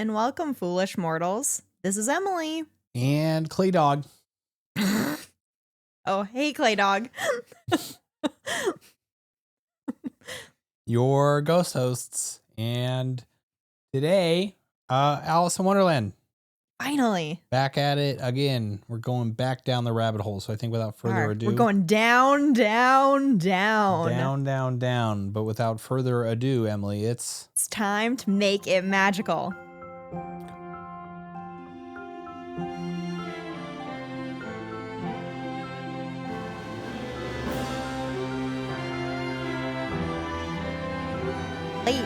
and welcome, foolish mortals. This is Emily. And Clay Dog. Oh, hey, Clay Dog. Your ghost hosts. And today, Alice in Wonderland. Finally. Back at it again. We're going back down the rabbit hole. So I think without further ado. We're going down. Down. But without further ado, Emily, it's time to make it magical.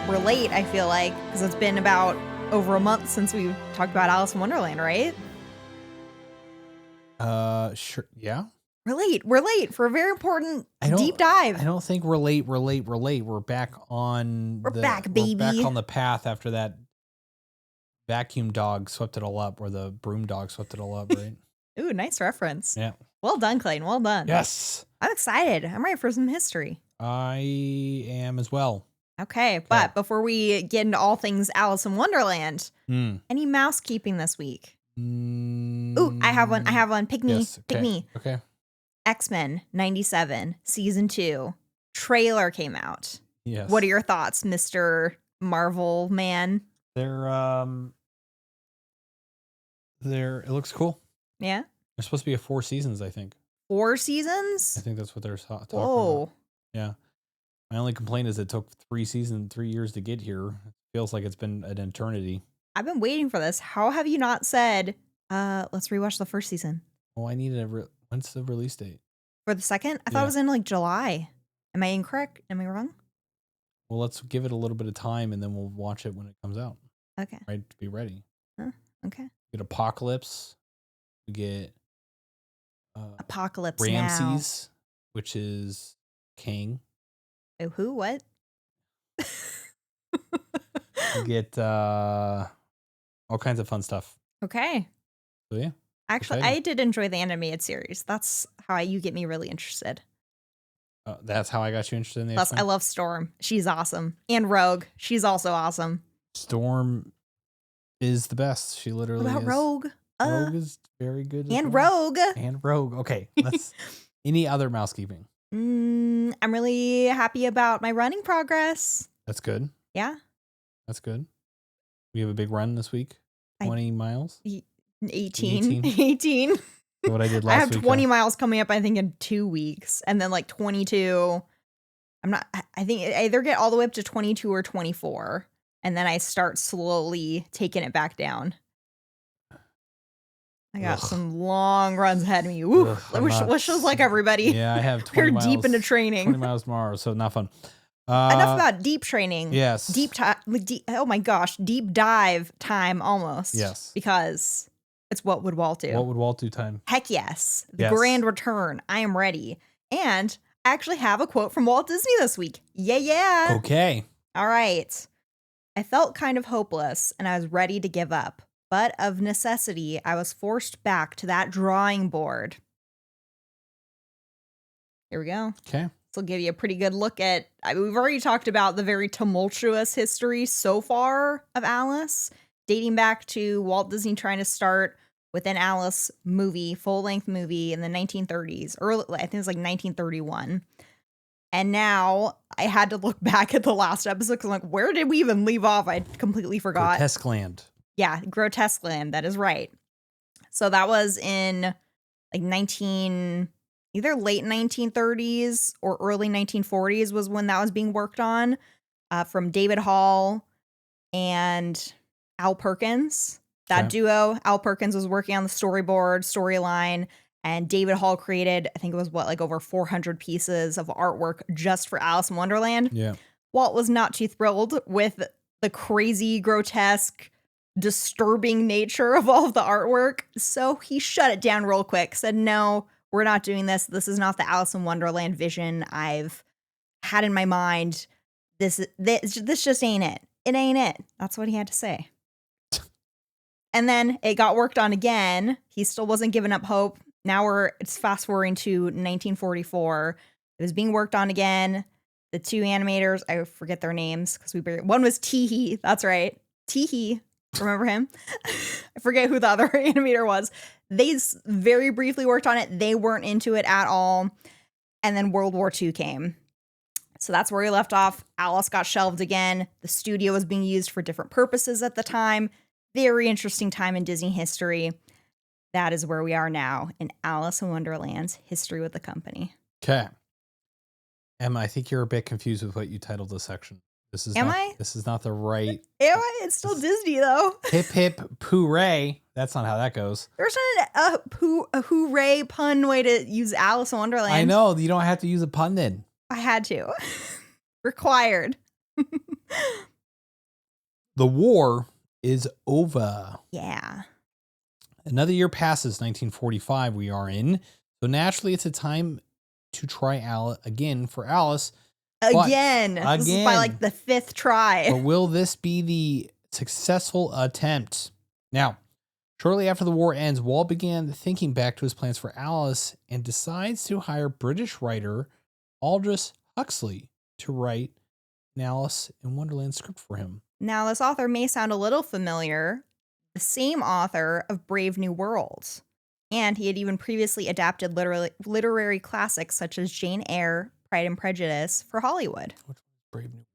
We're late, I feel like, because it's been about over a month since we talked about Alice in Wonderland, right? Sure. Yeah. We're late for a very important deep dive. I don't think we're late. We're back on back, baby. We're back on the path after that vacuum dog swept it all up, or the broom dog swept it all up, right? Ooh, nice reference. Yeah. Well done, Clayton. Well done. Yes. I'm excited. I'm ready for some history. I am as well. Okay, but before we get into all things Alice in Wonderland, any mousekeeping this week? Ooh, I have one. Pick me. Yes, Pick me. Okay. X-Men 97, season 2. Trailer came out. Yes. What are your thoughts, Mr. Marvel man? It looks cool. Yeah? There's supposed to be 4 seasons, I think. 4 seasons? I think that's what they're talking Whoa. about. Yeah. My only complaint is it took 3 years to get here. It feels like it's been an eternity. I've been waiting for this. How have you not said, let's rewatch the first season? Well, I needed when's the release date? For the second? I thought it was in like July. Am I incorrect? Am I wrong? Well, let's give it a little bit of time and then we'll watch it when it comes out. Okay. Right? To be ready. Okay. We get Apocalypse. We get Apocalypse Ramses, which is king. Oh, who? What? We get all kinds of fun stuff. Okay. So yeah. Actually, I did enjoy the animated series. That's how you get me really interested. That's how I got you interested in the Plus, X-Men? I love Storm. She's awesome. And Rogue. She's also awesome. Storm is the best. She literally What about is. Rogue? Rogue is very good. And Rogue. And Rogue. Okay. Let's. Any other mousekeeping? I'm really happy about my running progress. That's good. Yeah. That's good. We have a big run this week. 20 miles. 18. What I did last week. I have 20 miles coming up, I think, in 2 weeks. And then like 22. I think I either get all the way up to 22 or 24. And then I start slowly taking it back down. I got some long runs ahead of me. Woo. Wish it was like everybody. Yeah, I have 20 miles. We're deep into training. 20 miles tomorrow, so not fun. Enough about deep training. Yes. Oh my gosh. Deep dive time almost. Yes. Because it's what would Walt do? What would Walt do time? Heck yes. The grand return. I am ready. And I actually have a quote from Walt Disney this week. Yeah. Okay. All right. I felt kind of hopeless and I was ready to give up. But of necessity, I was forced back to that drawing board. Here we go. Okay. This will give you a pretty good look at, we've already talked about the very tumultuous history so far of Alice, dating back to Walt Disney trying to start with an Alice movie, full-length movie in the 1930s. I think it was like 1931. And now I had to look back at the last episode because I'm like, where did we even leave off? I completely forgot. Grotesque Land. Yeah, Grotesque Land. That is right. So that was in like either late 1930s or early 1940s was when that was being worked on, from David Hall and Al Perkins. That duo, Al Perkins was working on the storyline, and David Hall created, I think it was over 400 pieces of artwork just for Alice in Wonderland. Yeah. Walt was not too thrilled with the crazy, grotesque, disturbing nature of all of the artwork. So he shut it down real quick, said, no, we're not doing this. This is not the Alice in Wonderland vision I've had in my mind. This just ain't it. It ain't it. That's what he had to say. And then it got worked on again. He still wasn't giving up hope. Now it's fast forwarding to 1944. It was being worked on again. The two animators, I forget their names because one was Teehee. That's right. Teehee. Remember him? I forget who the other animator was. They very briefly worked on it. They weren't into it at all. And then World War II came. So that's where we left off. Alice got shelved again. The studio was being used for different purposes at the time. Very interesting time in Disney history. That is where we are now in Alice in Wonderland's history with the company. Okay. Emma, I think you're a bit confused with what you titled this section. This is This is not the right. Am I? It's still Disney though. Hip hip hooray. That's not how that goes. There's not a hooray pun way to use Alice in Wonderland. I know. You don't have to use a pun then. I had to. Required. The war is over. Yeah. Another year passes, 1945 we are in. So naturally it's a time to try again for Alice. Again. This is by like the 5th try. But will this be the successful attempt? Now, shortly after the war ends, Walt began thinking back to his plans for Alice and decides to hire British writer Aldous Huxley to write an Alice in Wonderland script for him. Now, this author may sound a little familiar. The same author of Brave New World. And he had even previously adapted literary classics such as Jane Eyre, Pride and Prejudice for Hollywood. Which was Brave New World?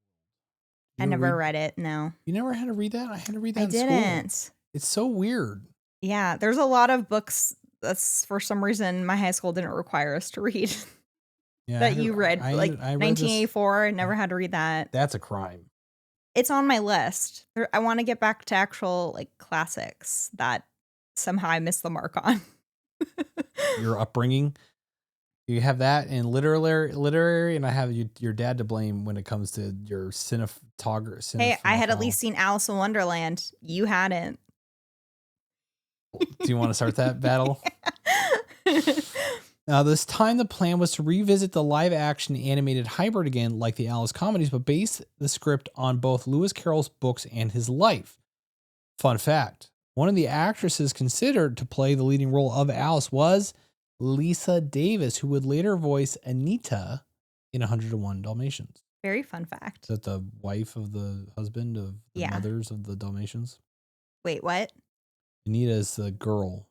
I never read it, no. You never had to read that? I had to read that in school. I didn't. It's so weird. Yeah, there's a lot of books that's for some reason my high school didn't require us to read. Yeah, that you read. I like read 1984, I never had to read that. That's a crime. It's on my list. I want to get back to actual like classics that somehow I missed the mark on. Your upbringing. You have that in literary, and I have your dad to blame when it comes to your cinematography. Hey, I had at least seen Alice in Wonderland. You hadn't. Do you want to start that battle? Now, this time the plan was to revisit the live-action animated hybrid again, like the Alice comedies, but base the script on both Lewis Carroll's books and his life. Fun fact, one of the actresses considered to play the leading role of Alice was Lisa Davis, who would later voice Anita in 101 Dalmatians. Very fun fact. Is that the wife of the husband of the mothers of the Dalmatians? Wait, what? Anita is the girl.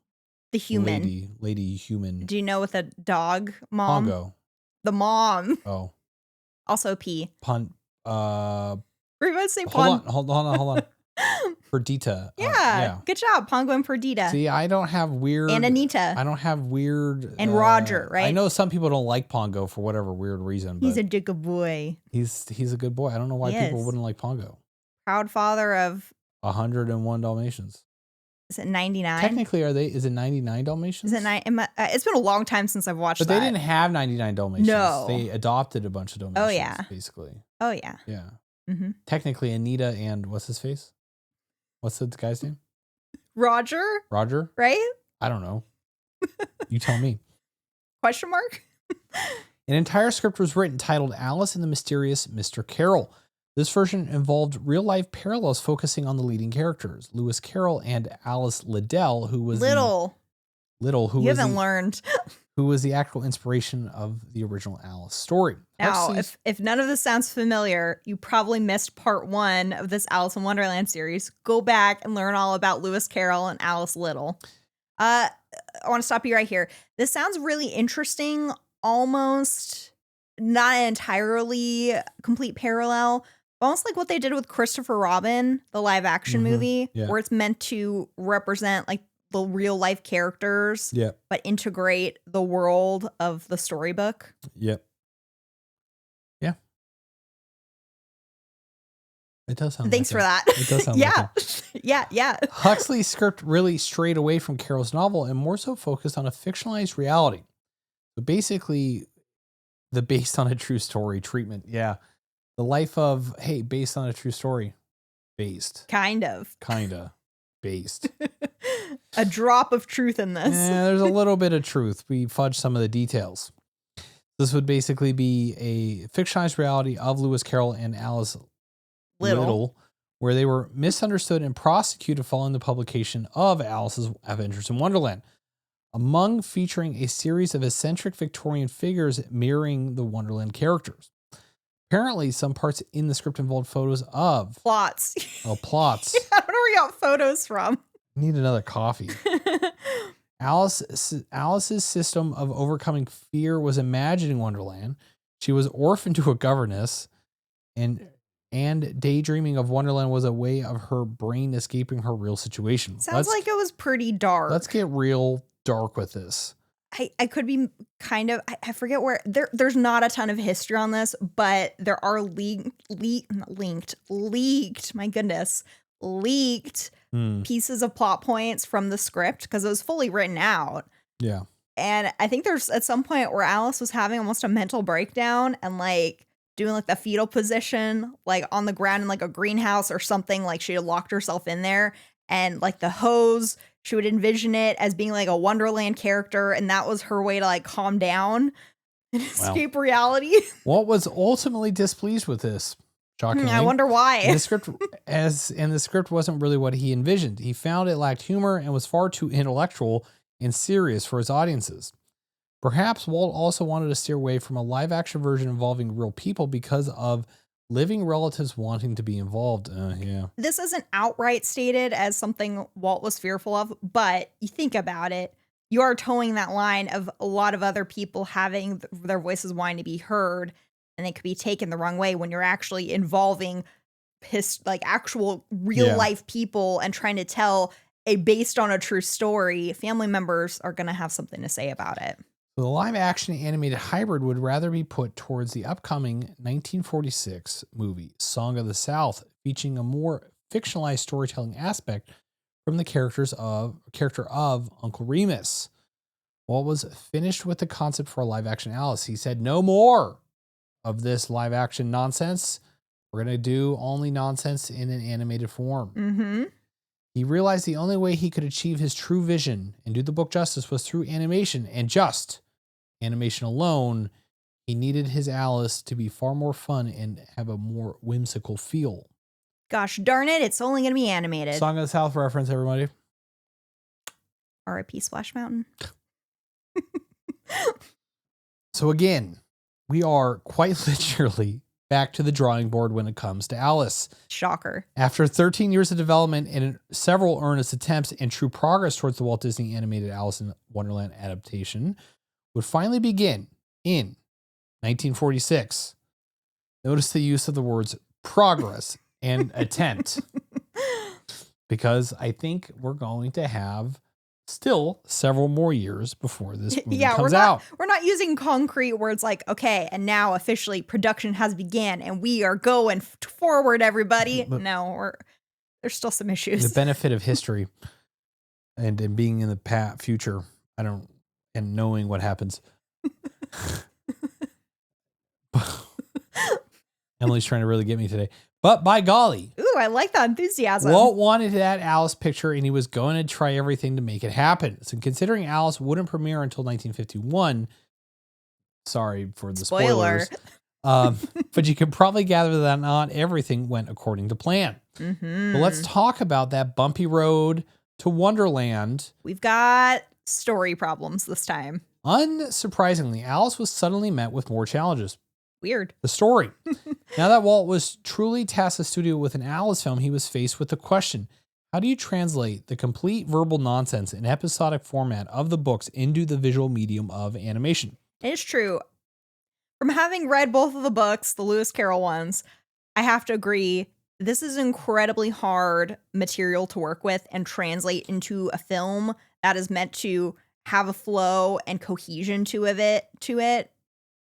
The human. Lady human. Do you know with a dog mom? Pongo. The mom. Oh. Also P. We're about to say Pon. Hold on. Perdita. Yeah. Good job, Pongo and Perdita. See, I don't have weird. And Anita. I don't have weird. And Roger, right? I know some people don't like Pongo for whatever weird reason. But he's a good boy. He's a good boy. I don't know why people wouldn't like Pongo. Proud father of 101 Dalmatians. Is it 99? Technically, is it 99 Dalmatians? Is it it's been a long time since I've watched that. But they didn't have 99 Dalmatians. No. They adopted a bunch of Dalmatians. Oh, yeah. Basically. Oh, yeah. Yeah. Mm-hmm. Technically, Anita and what's his face? What's the guy's name? Roger? Right? I don't know. You tell me. Question mark? An entire script was written titled Alice and the Mysterious Mr. Carroll. This version involved real-life parallels focusing on the leading characters, Lewis Carroll and Alice Liddell, who was you haven't learned. Who was the actual inspiration of the original Alice story. Now, if none of this sounds familiar, you probably missed part 1 of this Alice in Wonderland series. Go back and learn all about Lewis Carroll and Alice Liddell. I want to stop you right here. This sounds really interesting, almost not an entirely complete parallel. Almost like what they did with Christopher Robin, the live action movie, where it's meant to represent like the real life characters, but integrate the world of the storybook. Yep. Yeah. It does sound Thanks for that. It does sound Yeah. Huxley's script really strayed away from Carroll's novel and more so focused on a fictionalized reality. So basically, the based on a true story treatment. Yeah. The life of, based on a true story. Based. Kinda. Based. A drop of truth in this. There's a little bit of truth. We fudged some of the details. This would basically be a fictionalized reality of Lewis Carroll and Alice Liddell, where they were misunderstood and prosecuted following the publication of Alice's Adventures in Wonderland, among featuring a series of eccentric Victorian figures mirroring the Wonderland characters. Apparently, some parts in the script involved photos of plots. Oh, plots. I don't know where you out photos from. Need another coffee. Alice's system of overcoming fear was imagined in Wonderland. She was orphaned to a governess, and daydreaming of Wonderland was a way of her brain escaping her real situation. Sounds like it was pretty dark. Let's get real dark with this. I could be kind of, I forget where, there's not a ton of history on this, but there are leaked pieces of plot points from the script because it was fully written out. Yeah. And I think there's at some point where Alice was having almost a mental breakdown and like doing like the fetal position, like on the ground in like a greenhouse or something. Like she had locked herself in there, and like the hose, she would envision it as being like a Wonderland character. And that was her way to like calm down and escape reality. Walt was ultimately displeased with this. Shockingly. I wonder why. The script wasn't really what he envisioned. He found it lacked humor and was far too intellectual and serious for his audiences. Perhaps Walt also wanted to steer away from a live action version involving real people because of living relatives wanting to be involved. This isn't outright stated as something Walt was fearful of, but you think about it, you are towing that line of a lot of other people having their voices wanting to be heard, and it could be taken the wrong way when you're actually involving actual real life people and trying to tell based on a true story. Family members are going to have something to say about it. The live action animated hybrid would rather be put towards the upcoming 1946 movie Song of the South, featuring a more fictionalized storytelling aspect from the character of Uncle Remus. Walt was finished with the concept for a live action Alice. He said, "No more of this live action nonsense. We're going to do only nonsense in an animated form." Mm-hmm. He realized the only way he could achieve his true vision and do the book justice was through animation, and just animation alone. He needed his Alice to be far more fun and have a more whimsical feel. Gosh darn it, it's only going to be animated. Song of the South reference, everybody. R.I.P. Splash Mountain. So again, we are quite literally back to the drawing board when it comes to Alice. Shocker. After 13 years of development and several earnest attempts and true progress towards the Walt Disney animated Alice in Wonderland adaptation would finally begin in 1946. Notice the use of the words progress and attempt, because I think we're going to have still several more years before this movie comes out. We're not using concrete words like, okay, and now officially production has began and we are going forward, everybody. But no, there's still some issues. The benefit of history and being in the future, and knowing what happens. Emily's trying to really get me today. But by golly. Ooh, I like that enthusiasm. Walt wanted that Alice picture, and he was going to try everything to make it happen. So considering Alice wouldn't premiere until 1951, sorry for the spoilers. But you can probably gather that not everything went according to plan. Mm-hmm. But let's talk about that bumpy road to Wonderland. We've got story problems this time. Unsurprisingly, Alice was suddenly met with more challenges. Weird. The story. Now that Walt was truly tasked the studio with an Alice film, he was faced with the question, how do you translate the complete verbal nonsense and episodic format of the books into the visual medium of animation? It's true. From having read both of the books, the Lewis Carroll ones, I have to agree, this is incredibly hard material to work with and translate into a film that is meant to have a flow and cohesion to it.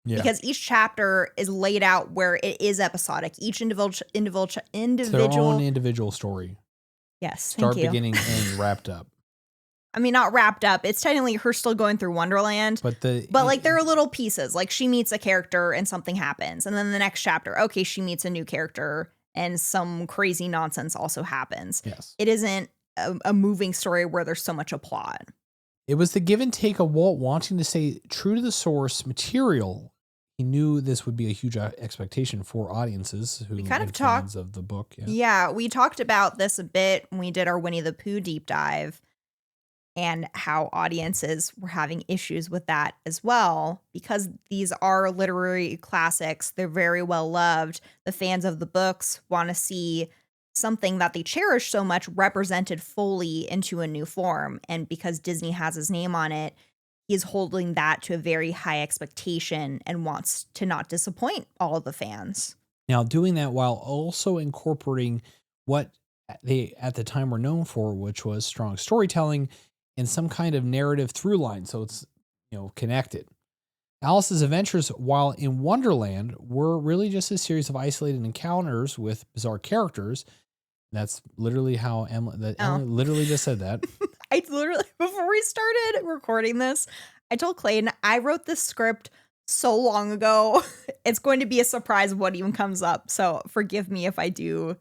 Yeah. Because each chapter is laid out where it is episodic. Each individual It's their own individual story. Yes, Start, beginning, and wrapped up. I mean, not wrapped up. It's technically her still going through Wonderland. But like there are little pieces. Like she meets a character and something happens, and then the next chapter, okay, she meets a new character and some crazy nonsense also happens. Yes, it isn't a moving story where there's so much a plot. It was the give and take of Walt wanting to stay true to the source material. He knew this would be a huge expectation for audiences who are fans of the book. Yeah, we talked about this a bit when we did our Winnie the Pooh deep dive and how audiences were having issues with that as well, because these are literary classics. They're very well loved. The fans of the books want to see something that they cherish so much represented fully into a new form. And because Disney has his name on it, he's holding that to a very high expectation and wants to not disappoint all of the fans. Now, doing that while also incorporating what they at the time were known for, which was strong storytelling and some kind of narrative through line. So it's, connected. Alice's adventures while in Wonderland were really just a series of isolated encounters with bizarre characters. That's literally how Emily literally just said that. I literally, before we started recording this, I told Clayton I wrote this script so long ago. It's going to be a surprise what even comes up. So forgive me if I do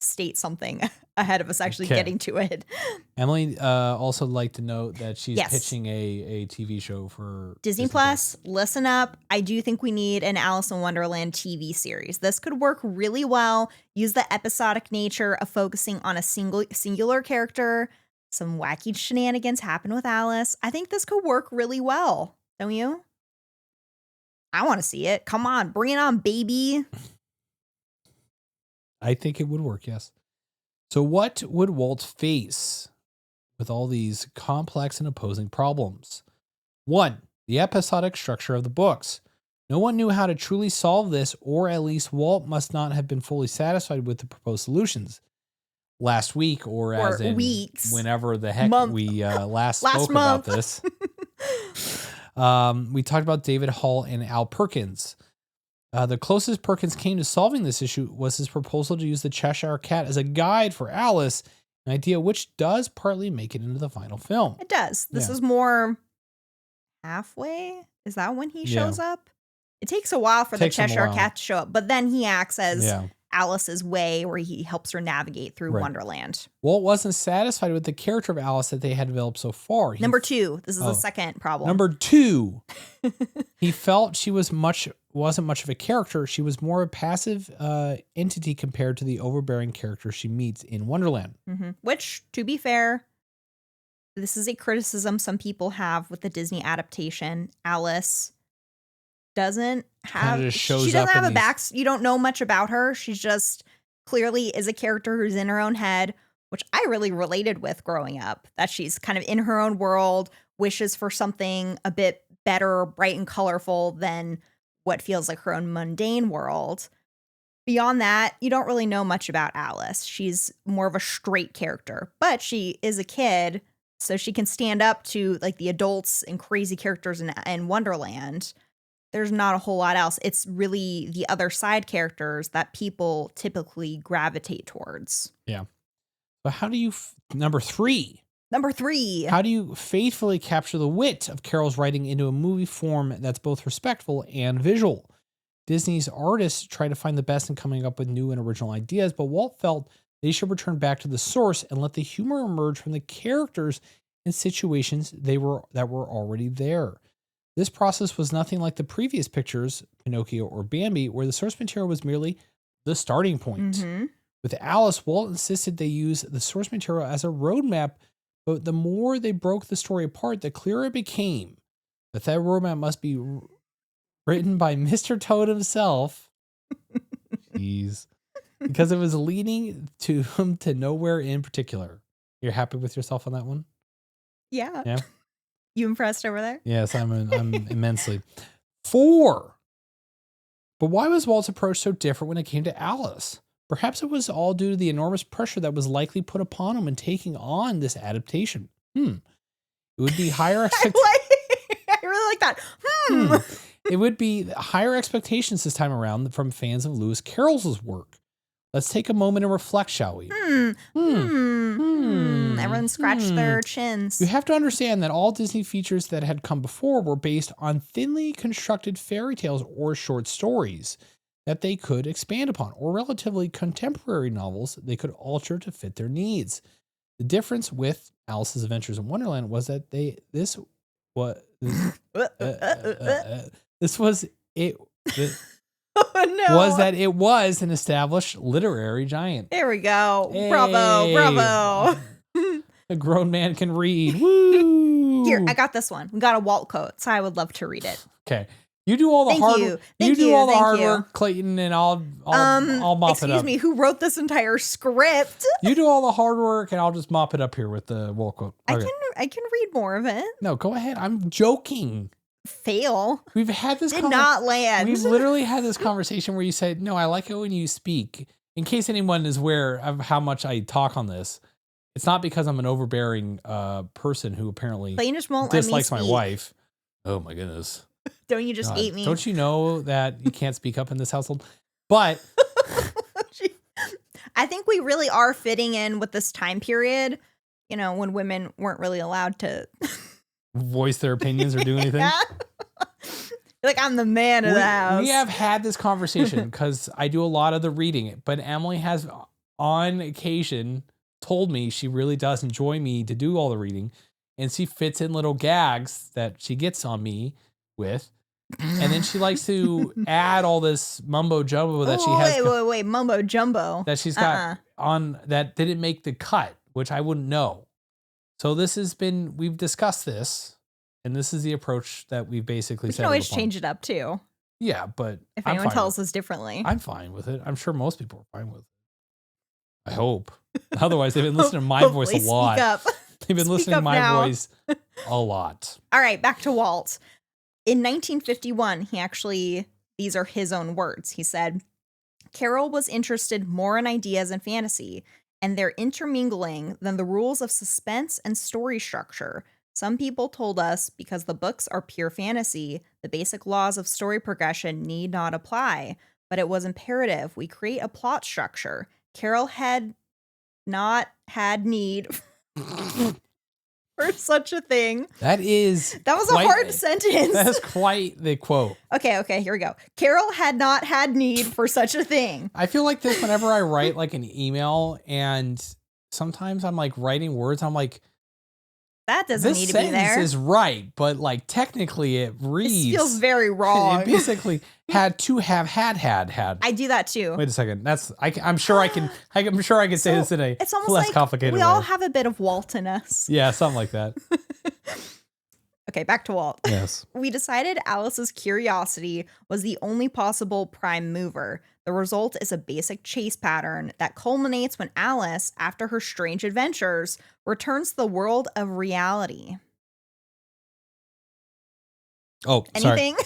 state something ahead of us actually getting to it. Emily also liked to note that she's pitching a TV show for Disney Plus. Listen up. I do think we need an Alice in Wonderland TV series. This could work really well. Use the episodic nature of focusing on a singular character. Some wacky shenanigans happen with Alice. I think this could work really well. Don't you? I want to see it. Come on, bring it on, baby. I think it would work, yes. So what would Walt face with all these complex and opposing problems? 1, the episodic structure of the books. No one knew how to truly solve this, or at least Walt must not have been fully satisfied with the proposed solutions. Last week, or as in weeks, whenever the heck we last spoke about this, we talked about David Hull and Al Perkins. The closest Perkins came to solving this issue was his proposal to use the Cheshire Cat as a guide for Alice, an idea which does partly make it into the final film. It does. This is more halfway. Is that when he shows up? It takes a while for the Cheshire Cat to show up, but then he acts as Alice's way, where he helps her navigate through Wonderland. Walt wasn't satisfied with the character of Alice that they had developed so far. Number 2. This is the second problem. Number 2. He felt she wasn't much of a character. She was more a passive entity compared to the overbearing character she meets in Wonderland. Mm-hmm. Which, to be fair, this is a criticism some people have with the Disney adaptation. Alice doesn't have, she doesn't have a back. You don't know much about her. She's just clearly is a character who's in her own head, which I really related with growing up, that she's kind of in her own world, wishes for something a bit better, bright and colorful than what feels like her own mundane world. Beyond that, you don't really know much about Alice. She's more of a straight character, but she is a kid, so she can stand up to like the adults and crazy characters in Wonderland. There's not a whole lot else. It's really the other side characters that people typically gravitate towards. Yeah. But how do you, number 3, how do you faithfully capture the wit of Carol's writing into a movie form that's both respectful and visual? Disney's artists try to find the best in coming up with new and original ideas, but Walt felt they should return back to the source and let the humor emerge from the characters and situations that were already there. This process was nothing like the previous pictures, Pinocchio or Bambi, where the source material was merely the starting point. Mm-hmm. With Alice, Walt insisted they use the source material as a roadmap, but the more they broke the story apart, the clearer it became that roadmap must be written by Mr. Toad himself. Jeez. Because it was leading to him to nowhere in particular. You're happy with yourself on that one? Yeah. Yeah. You impressed over there? Yes, I'm immensely. 4. But why was Walt's approach so different when it came to Alice? Perhaps it was all due to the enormous pressure that was likely put upon him in taking on this adaptation. It would be higher I really like that. It would be higher expectations this time around from fans of Lewis Carroll's work. Let's take a moment and reflect, shall we? Everyone scratched their chins. You have to understand that all Disney features that had come before were based on thinly constructed fairy tales or short stories that they could expand upon, or relatively contemporary novels they could alter to fit their needs. The difference with Alice's Adventures in Wonderland was that this was that it was an established literary giant. There we go. Hey. Bravo. A grown man can read. Woo! Here, I got this one. We got a Walt quote, so I would love to read it. Okay. You do all the hard work. You do all the hard you. work, Clayton, and I'll mop it up. Excuse me, who wrote this entire script? You do all the hard work, and I'll just mop it up here with the Walt quote. Okay. I can read more of it. No, go ahead. I'm joking. Fail. We've had this. Did not land. We've literally had this conversation where you said, "No, I like it when you speak." In case anyone is aware of how much I talk on this, it's not because I'm an overbearing person who apparently dislikes my wife. Oh my goodness. Don't you just hate me? Don't you know that you can't speak up in this household? But I think we really are fitting in with this time period, you know, when women weren't really allowed to voice their opinions or do anything. Yeah. Like, I'm the man of the house. We have had this conversation because I do a lot of the reading, but Emily has on occasion told me she really does enjoy me to do all the reading, and she fits in little gags that she gets on me with. And then she likes to add all this mumbo jumbo that she has. Wait, mumbo jumbo that she's got on that didn't make the cut, which I wouldn't know. So we've discussed this, and this is the approach that we've basically said. We can always change it up too. Yeah, but if anyone tells us differently, I'm fine with it. I'm sure most people are fine with it. I hope. Otherwise, they've been listening to my voice a lot. They've been listening to my voice a lot. All right, back to Walt. In 1951, these are his own words. He said, Carol was interested more in ideas and fantasy and their intermingling than the rules of suspense and story structure. Some people told us because the books are pure fantasy, the basic laws of story progression need not apply, but it was imperative we create a plot structure. Carol had not had need for such a thing. That was a hard sentence. That is quite the quote. Okay, here we go. Carol had not had need for such a thing. I feel like this whenever I write like an email, and sometimes I'm like writing words, I'm like, that doesn't need to be there. This sentence is right, but like technically it reads. It feels very wrong. It basically had to have had. I do that too. Wait a second. I'm sure I can say this in a it's almost less like complicated way. We all have a bit of Walt in us. Yeah, something like that. Okay, back to Walt. Yes. We decided Alice's curiosity was the only possible prime mover. The result is a basic chase pattern that culminates when Alice, after her strange adventures, returns to the world of reality. Oh, anything?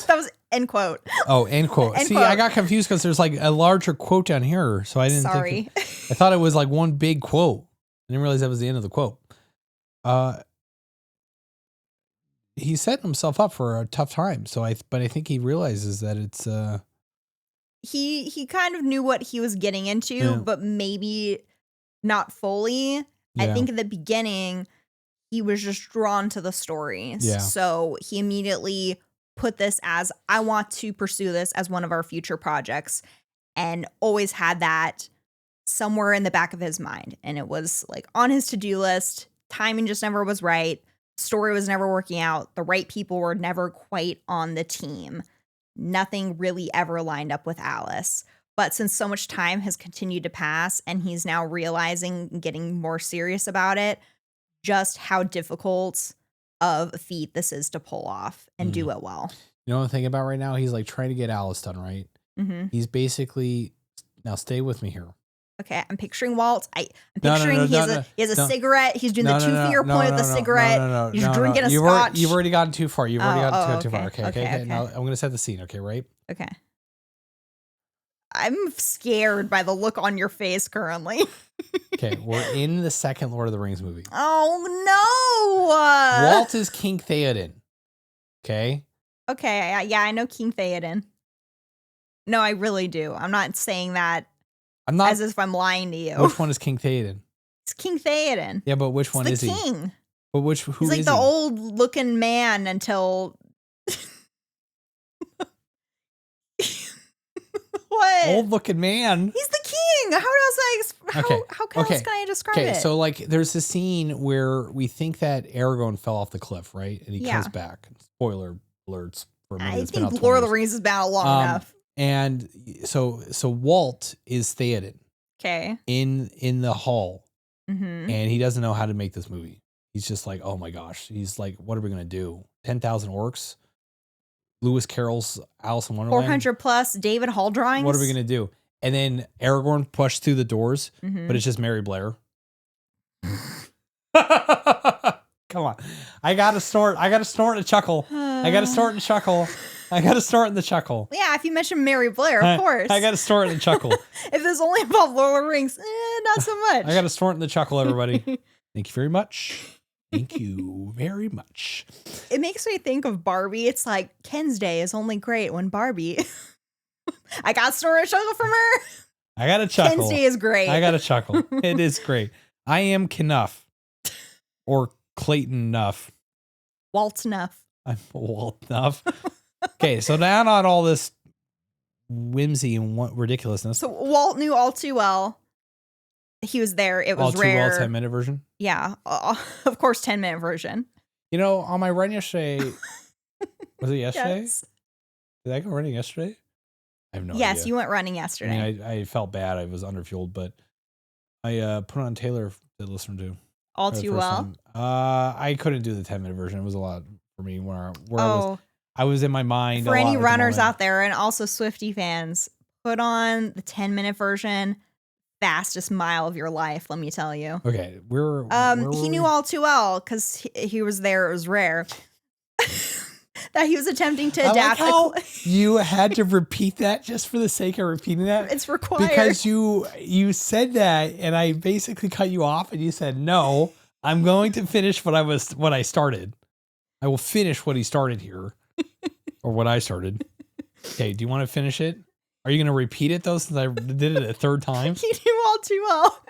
That was end quote. Oh, end quote. See, I got confused because there's like a larger quote down here, so I didn't. Sorry. I thought it was like one big quote. I didn't realize that was the end of the quote. He set himself up for a tough time. But I think he realizes that it's. He kind of knew what he was getting into, but maybe not fully. Yeah. I think in the beginning, he was just drawn to the stories. Yeah. So he immediately put this as, I want to pursue this as one of our future projects, and always had that somewhere in the back of his mind. And it was like on his to-do list. Timing just never was right. Story was never working out. The right people were never quite on the team. Nothing really ever lined up with Alice. But since so much time has continued to pass and he's now realizing and getting more serious about it, just how difficult of a feat this is to pull off and do it well. You know what I'm thinking about right now? He's like trying to get Alice done, right? Mm-hmm. He's basically, now stay with me here. Okay, I'm picturing Walt. I'm picturing he has a cigarette. He's doing the 2-finger point with the cigarette. He's drinking a scotch. You've already gotten too far. You've already gotten too far. Okay. Now I'm going to set the scene, okay, right? Okay. I'm scared by the look on your face currently. Okay, we're in the second Lord of the Rings movie. Oh, no! Walt is King Theoden. Okay? Okay, yeah, I know King Theoden. No, I really do. I'm not saying that as if I'm lying to you. Which one is King Theoden? It's King Theoden. Yeah, but which one is he? He's the king. But who is he? He's like the old-looking man until... What? Old-looking man? He's the king! How else can I describe it? Okay, so like there's a scene where we think that Aragorn fell off the cliff, right? And he comes back. Spoiler alerts for a movie that's been out 20 Lord of years. the Rings has been out long enough. And so Walt is Theoden. Okay. In the hall. Mm-hmm. And he doesn't know how to make this movie. He's just like, oh my gosh. He's like, what are we going to do? 10,000 orcs? Lewis Carroll's Alice in Wonderland. 400 plus David Hall drawings. What are we going to do? And then Aragorn pushed through the doors, but it's just Mary Blair. Come on. I got to snort and chuckle. I got to snort and chuckle. I got to snort in the chuckle. Yeah, if you mention Mary Blair, of course. I got to snort and chuckle. If this only involved Lord of the Rings, not so much. I got to snort in the chuckle, everybody. Thank you very much. Thank you very much. It makes me think of Barbie. It's like Ken's Day is only great when Barbie. I got snort and chuckle from her. I got to chuckle. Ken's Day is great. I got to chuckle. It is great. I am Knuff. Or Clayton Nuff. Walt Nuff. I'm Walt Nuff. Okay, so now not all this whimsy and ridiculousness. So Walt knew all too well. He was there. It was all rare. All too well 10-minute version? Yeah. Of course, 10-minute version. You know, on my run yesterday, was it yesterday? Yes. Did I go running yesterday? I have no idea. Yes, you went running yesterday. I mean, I felt bad. I was underfueled, but I put on Taylor to listen to. All too well? I couldn't do the 10-minute version. It was a lot for me where Oh. I was in my mind. For any runners out there and also Swiftie fans, put on the 10-minute version. Fastest mile of your life, let me tell you. Okay, he knew all too well because he was there. It was rare that he was attempting to adapt. You had to repeat that just for the sake of repeating that. It's required because you said that, and I basically cut you off, and you said, "No, I'm going to finish what I started. I will finish what he started here, or what I started." Okay, do you want to finish it? Are you going to repeat it, though, since I did it a third time? He knew all too well.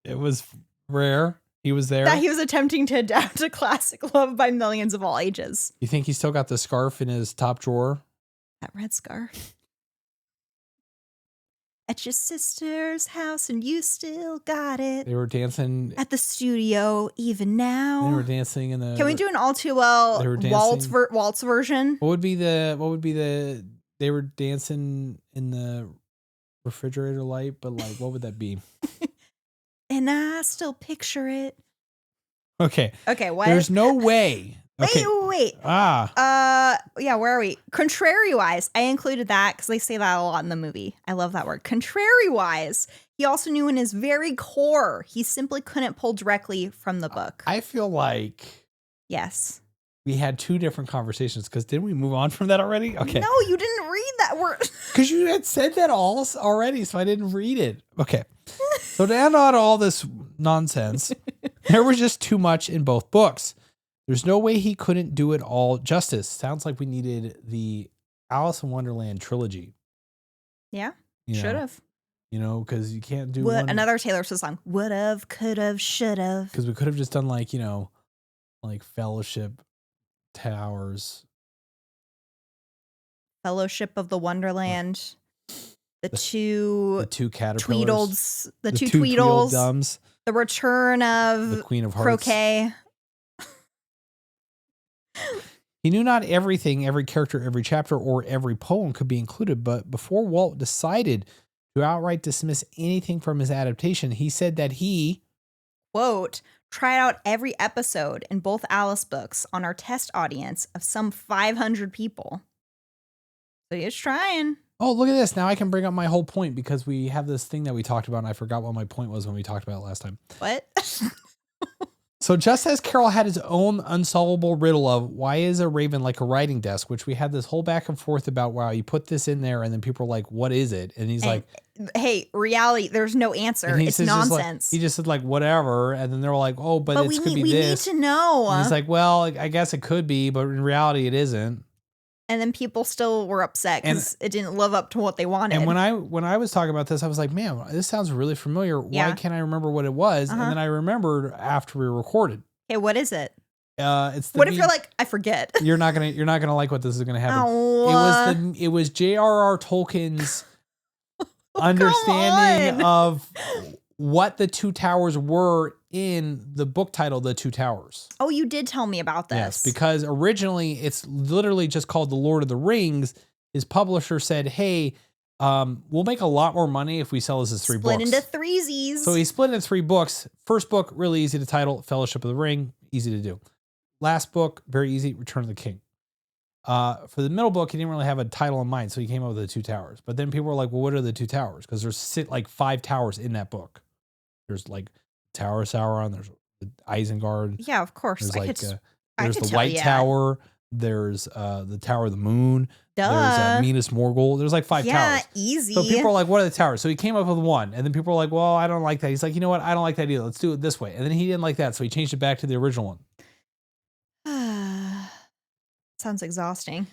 It was rare. He was there. That he was attempting to adapt a classic loved by millions of all ages. You think he still got the scarf in his top drawer? That red scarf. At your sister's house and you still got it. They were dancing. At the studio, even now. They were dancing in the... Can we do an all too well Walt's version? What would be the... They were dancing in the refrigerator light, but like, what would that be? And I still picture it. Okay. Okay, what? There's no way. Okay. Wait. Yeah, where are we? Contrary-wise, I included that because they say that a lot in the movie. I love that word. Contrary-wise, he also knew in his very core, he simply couldn't pull directly from the book. I feel like... Yes. We had two different conversations because didn't we move on from that already? Okay. No, you didn't read that word. Because you had said that all already, so I didn't read it. Okay. So to add on all this nonsense, there was just too much in both books. There's no way he couldn't do it all justice. Sounds like we needed the Alice in Wonderland trilogy. Yeah, should have. You know, because you can't do another Taylor Swift song. Would have, could have, should have. Because we could have just done like Fellowship Towers. Fellowship of the Wonderland. The two caterpillars. The two Tweedles. Dumbs. The return of the Queen of Hearts. Croquet. He knew not everything, every character, every chapter, or every poem could be included, but before Walt decided to outright dismiss anything from his adaptation, he said that he, quote, tried out every episode in both Alice books on our test audience of some 500 people. So he was trying. Oh, look at this. Now I can bring up my whole point because we have this thing that we talked about, and I forgot what my point was when we talked about it last time. What? So just as Carroll had his own unsolvable riddle of why is a raven like a writing desk, which we had this whole back and forth about, wow, you put this in there and then people are like, what is it? And he's like, hey, reality, there's no answer. It's nonsense. He just said like, whatever. And then they're like, oh, but it could be this. We need to know. And he's like, well, I guess it could be, but in reality it isn't. And then people still were upset because it didn't live up to what they wanted. And when I was talking about this, I was like, man, this sounds really familiar. Yeah. Why can't I remember what it was? And then I remembered after we recorded. Okay, what is it? It's what if you're like, I forget? You're not gonna like what this is gonna happen. Oh, it was J.R.R. Tolkien's understanding of what the two towers were in the book title, The Two Towers. Oh, you did tell me about this. Yes, because originally it's literally just called The Lord of the Rings. His publisher said, hey, we'll make a lot more money if we sell this as three books. Split into threesies. So he split into 3 books. First book, really easy to title, Fellowship of the Ring, easy to do. Last book, very easy, Return of the King. For the middle book, he didn't really have a title in mind, so he came up with the Two Towers. But then people were like, well, what are the Two Towers? Because there's like 5 towers in that book. There's like Tower of Sauron, there's the Isengard. Yeah, of course. There's like I there's could the tell White you. Tower. There's the Tower of the Moon. Duh. There's Minas Morgul. There's like 5 towers. Yeah, easy. So people are like, what are the towers? So he came up with one. And then people were like, well, I don't like that. He's like, you know what? I don't like that either. Let's do it this way. And then he didn't like that. So he changed it back to the original one. Sounds exhausting.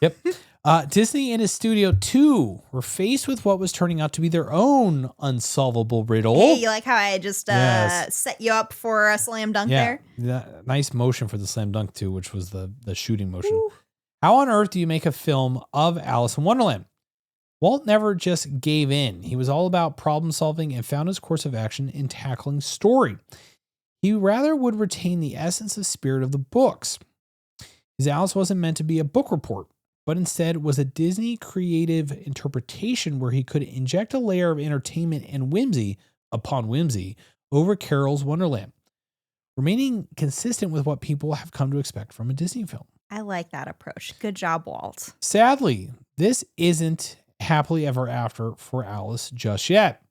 Yep. Disney and his studio too were faced with what was turning out to be their own unsolvable riddle. Hey, you like how I just Yes. set you up for a slam dunk there? Yeah. Nice motion for the slam dunk too, which was the shooting motion. Ooh. How on earth do you make a film of Alice in Wonderland? Walt never just gave in. He was all about problem solving and found his course of action in tackling story. He rather would retain the essence of spirit of the books. His Alice wasn't meant to be a book report, but instead was a Disney creative interpretation where he could inject a layer of entertainment and whimsy upon whimsy over Carol's Wonderland, remaining consistent with what people have come to expect from a Disney film. I like that approach. Good job, Walt. Sadly, this isn't happily ever after for Alice just yet.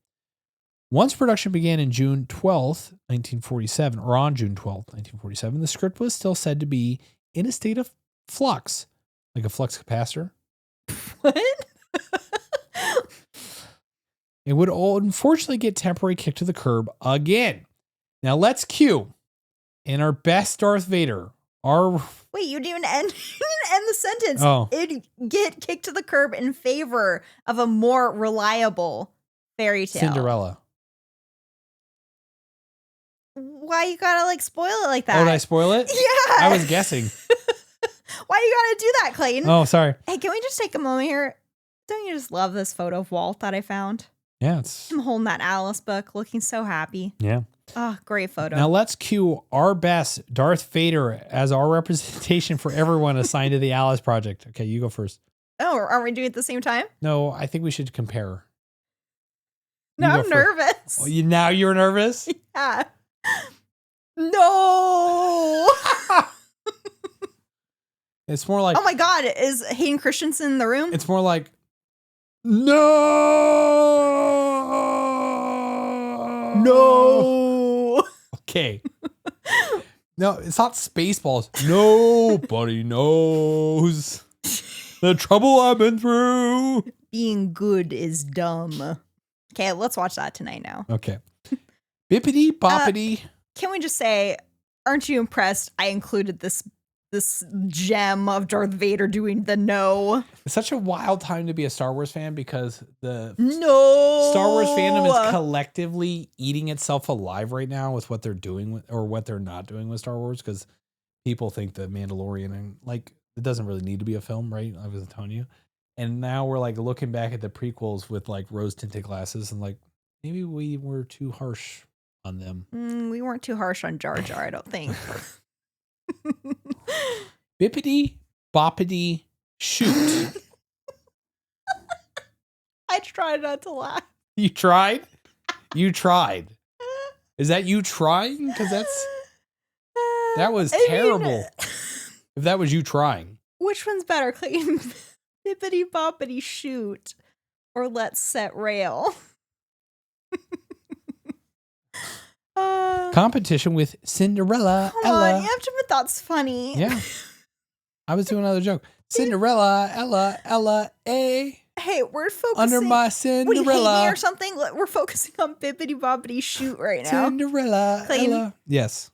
Once production began in June 12th, 1947, or on June 12th, 1947, the script was still said to be in a state of flux, like a flux capacitor. What? It would unfortunately get temporary kicked to the curb again. Now let's cue in our best Darth Vader. Wait, you didn't end the sentence. Oh. It'd get kicked to the curb in favor of a more reliable fairy tale. Cinderella. Why you gotta like spoil it like that? Oh, did I spoil it? Yeah. I was guessing. Why you gotta do that, Clayton? Oh, sorry. Hey, can we just take a moment here? Don't you just love this photo of Walt that I found? Yeah, it's I'm holding that Alice book, looking so happy. yeah. Oh, great photo. Now let's cue our best Darth Vader as our representation for everyone assigned to the Alice Project. Okay, you go first. Oh, aren't we doing it at the same time? No, I think we should compare. No, You go I'm first. nervous. Oh, now you're nervous? Yeah. No. It's more like Oh my God, is Hayden Christensen in the room? it's more like no. No. Okay. No, it's not Spaceballs. Nobody knows the trouble I've been through. Being good is dumb. Okay, let's watch that tonight now. Okay. Bippity boppity. Can we just say, aren't you impressed? I included this gem of Darth Vader doing the no. It's such a wild time to be a Star Wars fan because the No. Star Wars fandom is collectively eating itself alive right now with what they're doing with, or what they're not doing with Star Wars, because people think the Mandalorian and like it doesn't really need to be a film, right? I was telling you. And now we're like looking back at the prequels with like rose tinted glasses and like maybe we were too harsh on them. We weren't too harsh on Jar Jar, I don't think. Bippity boppity shoot. I tried not to laugh. You tried? You tried. Is that you trying? Because that was terrible. If that was you trying. Which one's better, Clayton? Bippity boppity shoot or let's set rail? Competition with Cinderella. Come Ella. on, you have to admit that's funny. Yeah. I was doing another joke. Cinderella, Ella, A. Hey, we're focusing. Under my What, do you hate me Cinderella. or something? We're focusing on bippity boppity shoot right now. Cinderella, Clayton. Ella. Yes.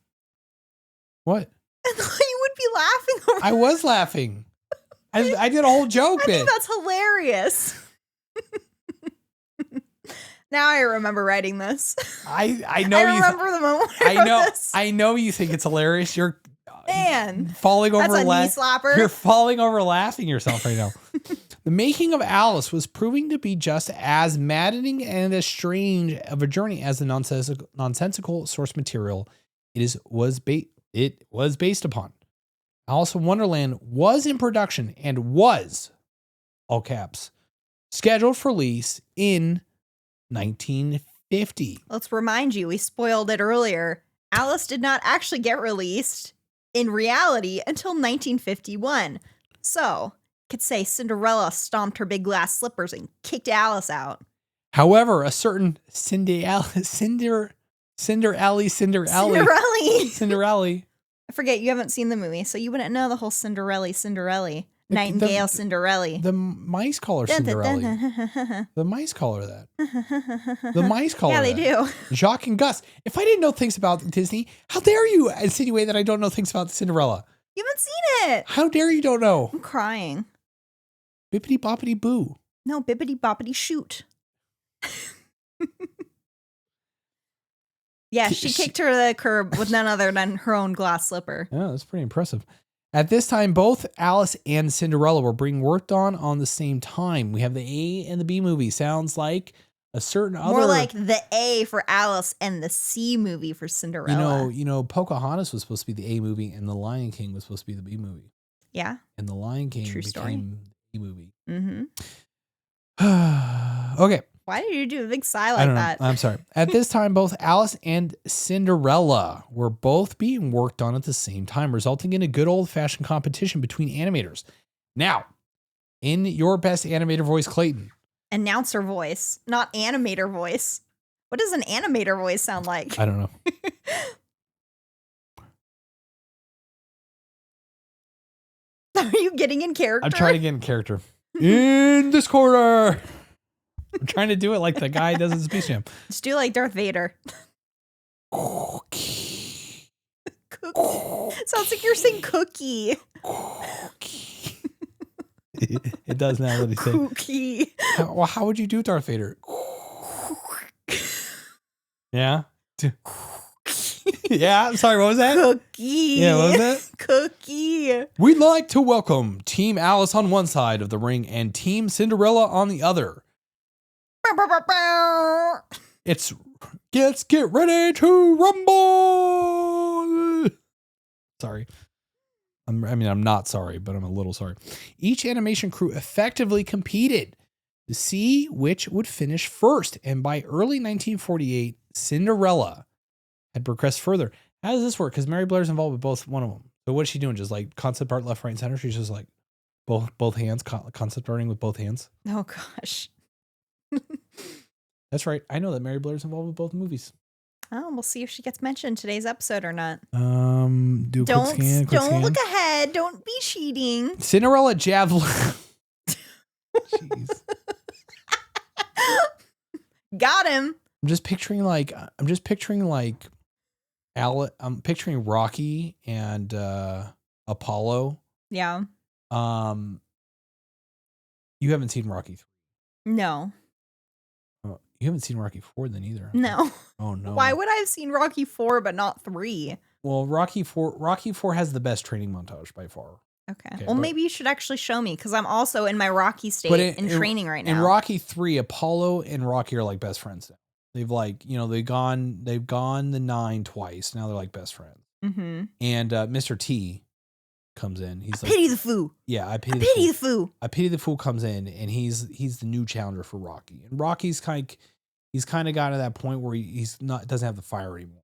What? I thought you would be laughing over I was laughing. I did a whole joke I bit. think that's hilarious. Now I remember writing this. I know I you. remember the moment I wrote this. I know you think it's hilarious. You're Man, falling over. that's a knee slapper. You're falling over laughing yourself right now. The making of Alice was proving to be just as maddening and as strange of a journey as the nonsensical source material it was based upon. Alice in Wonderland was in production and was, all caps, scheduled for release in 1950. Let's remind you, we spoiled it earlier. Alice did not actually get released in reality until 1951. So, could say Cinderella stomped her big glass slippers and kicked Alice out. However, a certain Cinderella. I forget, you haven't seen the movie, so you wouldn't know the whole Cinderella. Nightingale Cinderella. The mice call her Cinderella. The mice call her that. The mice call her that. Yeah, they do. Jacques and Gus. If I didn't know things about Disney, how dare you insinuate that I don't know things about Cinderella? You haven't seen it. How dare you don't know? I'm crying. Bippity boppity boo. No, bippity boppity shoot. Yeah, she kicked her to the curb with none other than her own glass slipper. Yeah, that's pretty impressive. At this time, both Alice and Cinderella were being worked on the same time. We have the A and the B movie. Sounds like a certain other. More like the A for Alice and the C movie for Cinderella. You know, Pocahontas was supposed to be the A movie, and The Lion King was supposed to be the B movie. Yeah. And The Lion King True story. became the B movie. Mm-hmm. Okay. Why did you do a big sigh like that? I'm sorry. At this time, both Alice and Cinderella were both being worked on at the same time, resulting in a good old-fashioned competition between animators. Now, in your best animator voice, Clayton. Announcer voice, not animator voice. What does an animator voice sound like? I don't know. Are you getting in character? I'm trying to get in character. In this corner. I'm trying to do it like the guy does in Space Jam. Just do like Darth Vader. Cookie. Sounds like you're saying cookie. Cookie. It does now what he said. Cookie. How would you do Darth Vader? Yeah. Yeah. I'm sorry. What was that? Cookie. Yeah. What was that? Cookie. We'd like to welcome Team Alice on one side of the ring and Team Cinderella on the other. Let's get ready to rumble. Sorry. I'm not sorry, but I'm a little sorry. Each animation crew effectively competed to see which would finish first. And by early 1948, Cinderella had progressed further. How does this work? Because Mary Blair's involved with both one of them. So what's she doing? Just like concept art left, right, and center? She's just like both hands, concept arting with both hands? Oh, gosh. That's right. I know that Mary Blair's involved with both movies. Oh, we'll see if she gets mentioned today's episode or not. Do a quick scan. Don't look ahead. Don't be cheating. Cinderella javelin. Jeez. Got him. I'm just picturing I'm picturing Rocky and Apollo. Yeah. You haven't seen Rocky 3. No. Oh, you haven't seen Rocky 4 then either. No. Oh no. Why would I have seen Rocky 4 but not 3? Well, Rocky 4 has the best training montage by far. Okay. Well, maybe you should actually show me because I'm also in my Rocky state in training right now. In Rocky 3, Apollo and Rocky are like best friends now. They've they've gone the 9 twice. Now they're like best friends. Mm-hmm. And Mr. T comes in. He's like, pity the fool. Yeah, I pity the fool. I pity the fool comes in, and he's the new challenger for Rocky. And Rocky's kind of gotten to that point where doesn't have the fire anymore.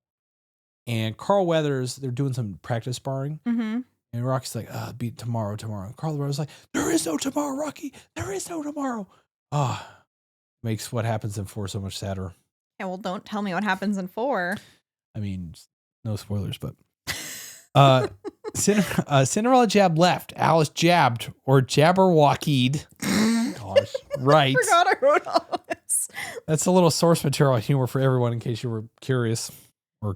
And Carl Weathers, they're doing some practice sparring. Mm-hmm. And Rocky's like, beat tomorrow. And Carl Weathers like, there is no tomorrow, Rocky. There is no tomorrow. Makes what happens in 4 so much sadder. Yeah, well, don't tell me what happens in 4. I mean, no spoilers, but Cinderella jabbed left. Alice jabbed or jabberwockied. Gosh, right. I forgot I wrote all this. That's a little source material humor for everyone in case you were curious.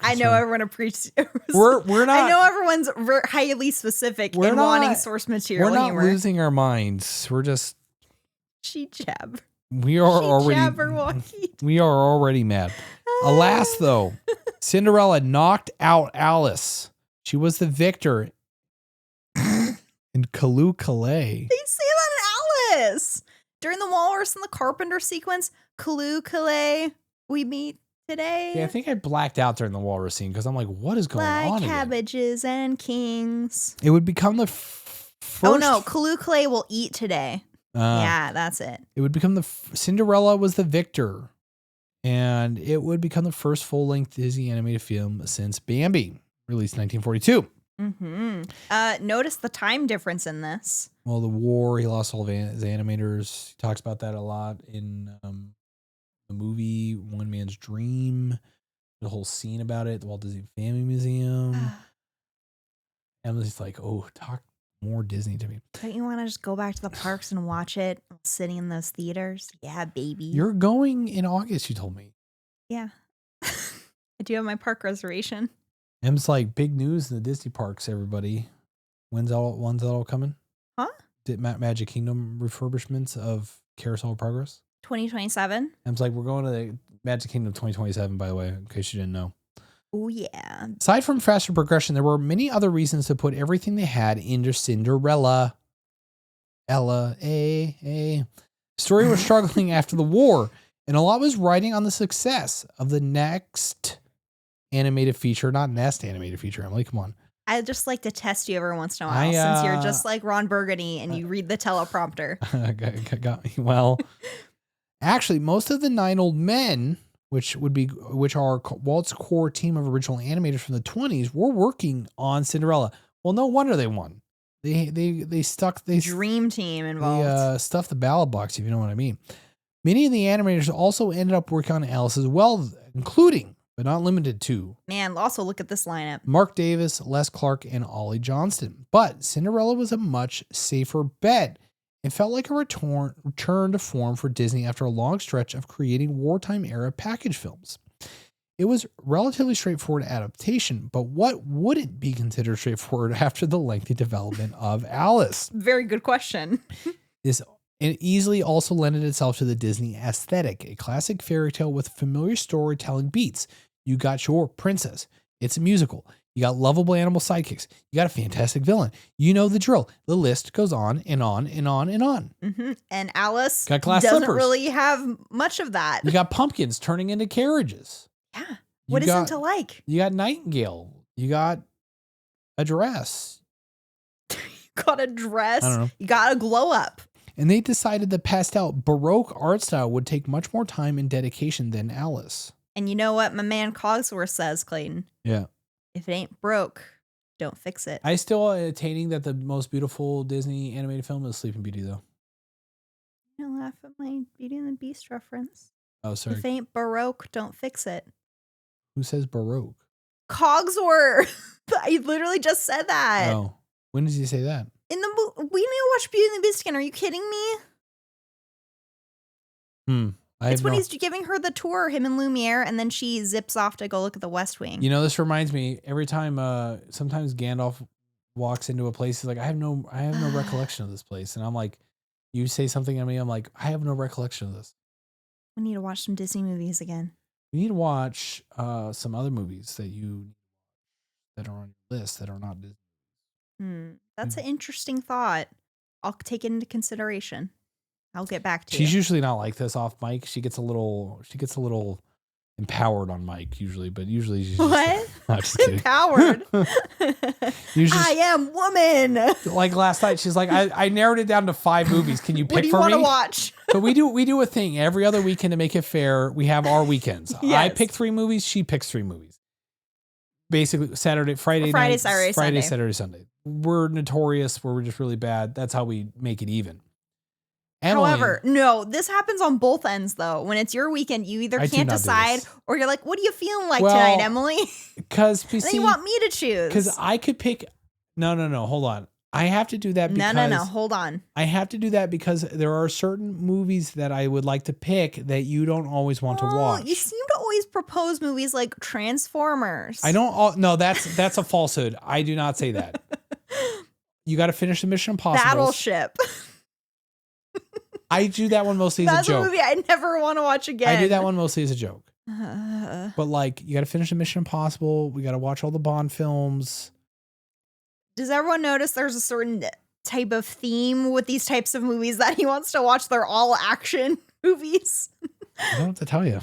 I know everyone appreciates. We're not. I know everyone's highly specific in wanting source material. We're not humor. losing our minds. We're just. She jab. We are already mad. Alas, though, Cinderella knocked out Alice. She was the victor in Callooh Calais. They say that in Alice during the Walrus and the Carpenter sequence. Callooh Calais, we meet today. Yeah, I think I blacked out during the Walrus scene because I'm like, what is going on? Like cabbages and kings. It would become the first. Oh no, Callooh Calais will eat today. Yeah, that's it. It would become Cinderella was the victor, and it would become the first full-length Disney animated film since Bambi, released 1942. Notice the time difference in this. Well, the war, he lost all of his animators. He talks about that a lot in the movie One Man's Dream. The whole scene about it, the Walt Disney Family Museum. Emily's like, oh, talk more Disney to me. Don't you want to just go back to the parks and watch it sitting in those theaters? Yeah, baby. You're going in August, you told me. Yeah. I do have my park reservation. Em's like, big news in the Disney parks, everybody. When's that all coming? Huh? Did Magic Kingdom refurbishments of Carousel of Progress? 2027. Em's like, we're going to the Magic Kingdom 2027, by the way, in case you didn't know. Oh, yeah. Aside from faster progression, there were many other reasons to put everything they had into Cinderella. Story was struggling after the war, and a lot was riding on the success of the next animated feature, not Nest animated feature. Emily, come on. I just like to test you every once in a while, since you're just like Ron Burgundy and you read the teleprompter. Got me. Well, actually, most of the 9 old men, which are Walt's core team of original animators from the 20s, were working on Cinderella. Well, no wonder they won. They stuck dream team involved. They stuffed the ballot box, if you know what I mean. Many of the animators also ended up working on Alice as well, including, but not limited to, man, also look at this lineup. Mark Davis, Les Clark, and Ollie Johnston. But Cinderella was a much safer bet. It felt like a return to form for Disney after a long stretch of creating wartime-era package films. It was relatively straightforward adaptation, but what wouldn't be considered straightforward after the lengthy development of Alice? Very good question. It easily also lended itself to the Disney aesthetic, a classic fairy tale with familiar storytelling beats. You got your princess. It's a musical. You got lovable animal sidekicks. You got a fantastic villain. You know the drill. The list goes on and on and on and on. Mm-hmm. And Alice got glass doesn't slippers. really have much of that. You got pumpkins turning into carriages. Yeah. What isn't to like? You got Nightingale. You got a dress. You got a dress. I don't know. You got a glow up. And they decided the pastel Baroque art style would take much more time and dedication than Alice. And you know what my man Cogsworth says, Clayton? Yeah. If it ain't broke, don't fix it. I still attaining that the most beautiful Disney animated film is Sleeping Beauty, though. Don't laugh at my Beauty and the Beast reference. Oh, sorry. If it ain't Baroque, don't fix it. Who says Baroque? Cogsworth. I literally just said that. Oh. When did he say that? We need to watch Beauty and the Beast again. Are you kidding me? It's when he's giving her the tour, him and Lumiere, and then she zips off to go look at the West Wing. You know, this reminds me, every time sometimes Gandalf walks into a place, he's like, I have no recollection of this place. And I'm like, you say something to me, I'm like, I have no recollection of this. We need to watch some Disney movies again. We need to watch some other movies that are on your list that are not Disney. That's an interesting thought. I'll take it into consideration. I'll get back to you. She's usually not like this off mic. She gets a little empowered on mic usually, but usually she's what? I'm just kidding. Empowered. I am woman. Like last night, she's like, I narrowed it down to 5 movies. Can you pick what do you for want me? to watch? But we do a thing every other weekend to make it fair. We have our weekends. Yes. I pick 3 movies. She picks 3 movies. Basically, Friday, Saturday, Sunday. We're notorious where we're just really bad. That's how we make it even. Emily, however, no, this happens on both ends though. When it's your weekend, you either can't decide or you're like, what are you feeling like tonight, Emily? Because then you want me to choose. Because I could pick. No, hold on. I have to do that because no, hold on. I have to do that because there are certain movies that I would like to pick that you don't always want to watch. You seem to always propose movies like Transformers. I don't. No, that's a falsehood. I do not say that. You got to finish the Mission Impossible. Battleship. I do that one mostly as a joke. That's a movie I never want to watch again. I do that one mostly as a joke. But like, you got to finish the Mission Impossible. We got to watch all the Bond films. Does everyone notice there's a certain type of theme with these types of movies that he wants to watch? They're all action movies. I don't know what to tell you.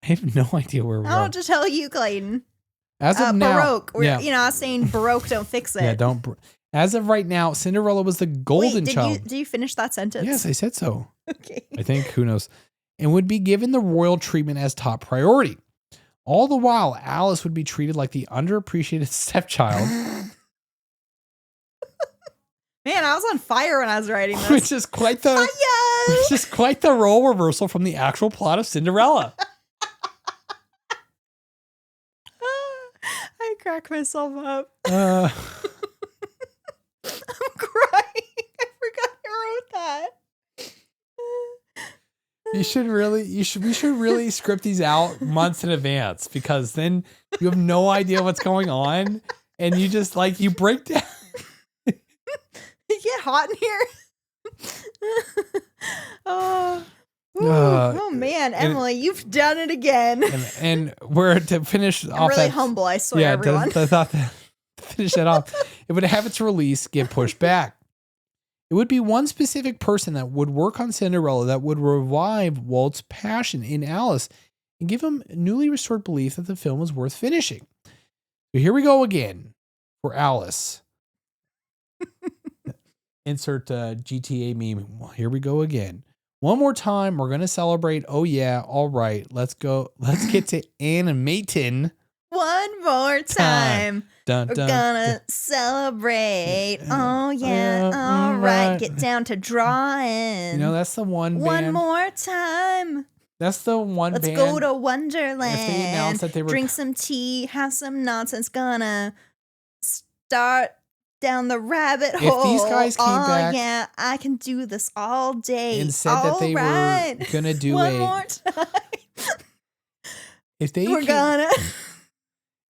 I have no idea where we are. I don't have to tell you, Clayton. As of now, Baroque. I was saying Baroque, don't fix it. Yeah, don't. As of right now, Cinderella was the golden child. Did you finish that sentence? Yes, I said so. Okay. I think, who knows? And would be given the royal treatment as top priority. All the while, Alice would be treated like the underappreciated stepchild. Man, I was on fire when I was writing this. Which is quite the role reversal from the actual plot of Cinderella. I crack myself up. Uh, I'm crying. I forgot I wrote that. we should really script these out months in advance, because then you have no idea what's going on, and you just you break down. It get hot in here. Oh man, Emily, you've done it again. And we're to finish off. I'm really humble, I swear, everyone. I thought to finish that off, it would have its release get pushed back. It would be one specific person that would work on Cinderella that would revive Walt's passion in Alice and give him newly restored belief that the film was worth finishing. So here we go again for Alice. Insert GTA meme. Well, here we go again. One more time. We're going to celebrate. Oh, yeah. All right. Let's go. Let's get to animating. One more time. Dun, We're dun, gonna dun. celebrate. Oh, yeah. All right. Get down to drawing. That's the one One band. more time. That's the one Let's band. go to Wonderland. If they announced that they were drink some tea, have some nonsense. Gonna start down the rabbit hole. If these guys came back, yeah, I can do this all day. And said that they were gonna do one more time. If they We're gonna.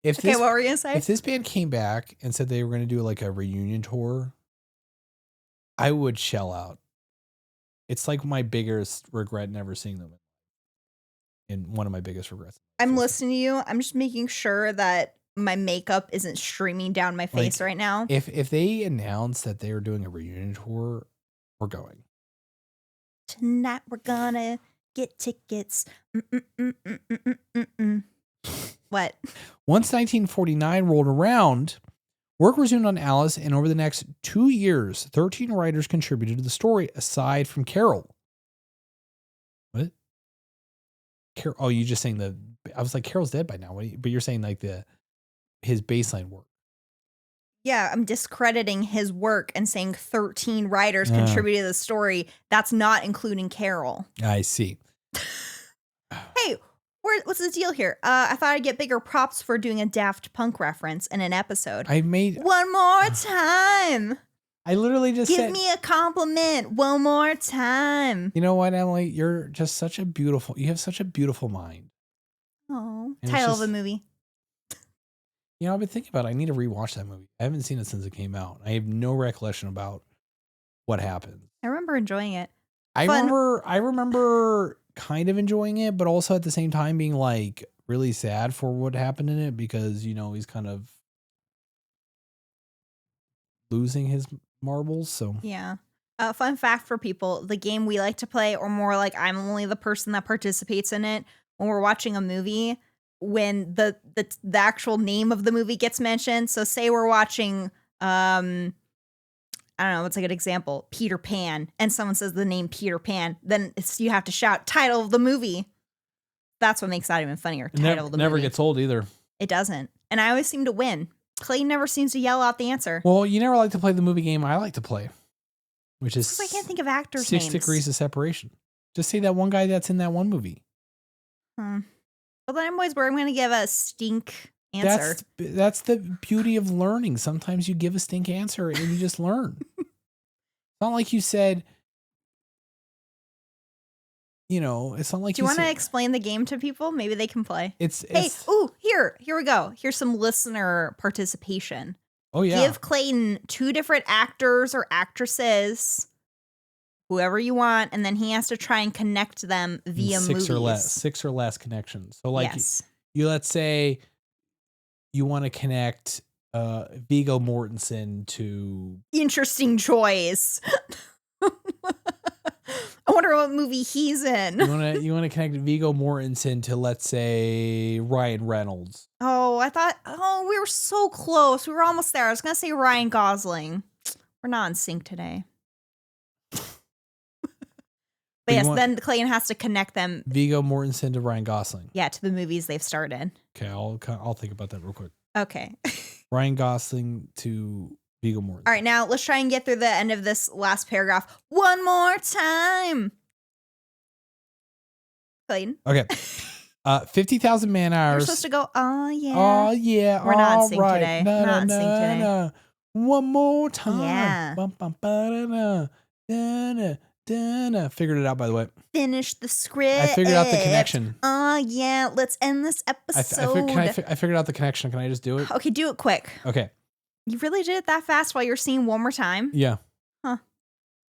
Okay, what were you gonna say? If this band came back and said they were gonna do a reunion tour, I would shell out. It's my biggest regret never seeing them. And one of my biggest regrets. I'm listening to you. I'm just making sure that my makeup isn't streaming down my face right now. If they announce that they are doing a reunion tour, we're going. Tonight we're gonna get tickets. What? Once 1949 rolled around, work resumed on Alice, and over the next 2 years, 13 writers contributed to the story aside from Carol. What? Carol? Oh, you just saying I was like, Carol's dead by now. But you're saying his baseline work. Yeah, I'm discrediting his work and saying 13 writers contributed to the story. That's not including Carol. I see. Hey, what's the deal here? I thought I'd get bigger props for doing a Daft Punk reference in an episode. One more time. I literally just Give me a compliment one more time. You know what, Emily? You have such a beautiful mind. Oh, title of the movie. I've been thinking about it. I need to rewatch that movie. I haven't seen it since it came out. I have no recollection about what happened. I remember enjoying it. I remember kind of enjoying it, but also at the same time being really sad for what happened in it, because he's kind of losing his marbles. So yeah. Fun fact for people: the game we like to play, or more I'm only the person that participates in it. When we're watching a movie, when the actual name of the movie gets mentioned. So say we're watching, I don't know, what's a good example? Peter Pan, and someone says the name Peter Pan, then you have to shout title of the movie. That's what makes that even funnier. Title of the movie. Never gets old either. It doesn't. And I always seem to win. Clayton never seems to yell out the answer. Well, you never like to play the movie game I like to play, which is I can't think of actors' 6 names. Degrees of Separation. Just say that one guy that's in that one movie. Well, then I'm going to give a stink answer. That's the beauty of learning. Sometimes you give a stink answer and you just learn. It's not like you said, it's not like Do you want to explain the game to people? Maybe they can play. Here we go. Here's some listener participation. Oh, yeah. Give Clayton 2 different actors or actresses, whoever you want, and then he has to try and connect them via movies. 6 or less connections. So yes. let's say you want to connect Viggo Mortensen to... Interesting choice. I wonder what movie he's in. You want to connect Viggo Mortensen to, let's say, Ryan Reynolds. Oh, we were so close. We were almost there. I was going to say Ryan Gosling. We're not in sync today. But yes, then Clayton has to connect them. Viggo Mortensen to Ryan Gosling. Yeah, to the movies they've starred in. Okay, I'll think about that real quick. Okay. Ryan Gosling to Viggo Mortensen. All right, now let's try and get through the end of this last paragraph one more time. Clayton. Okay. 50,000 man hours. You're supposed to go, oh, yeah. Oh, yeah. We're not in all sync right. today. Na, We're not na, in sync na, today. na. One more time. Yeah. Bum, bum, ba-da-na. Da-na, da-na. Figured it out, by the way. Finish the script. I figured out the connection. Oh, yeah. Let's end this episode. I figured out the connection. Can I just do it? Okay, do it quick. Okay. You really did it that fast while you're seeing one more time? Yeah. Huh.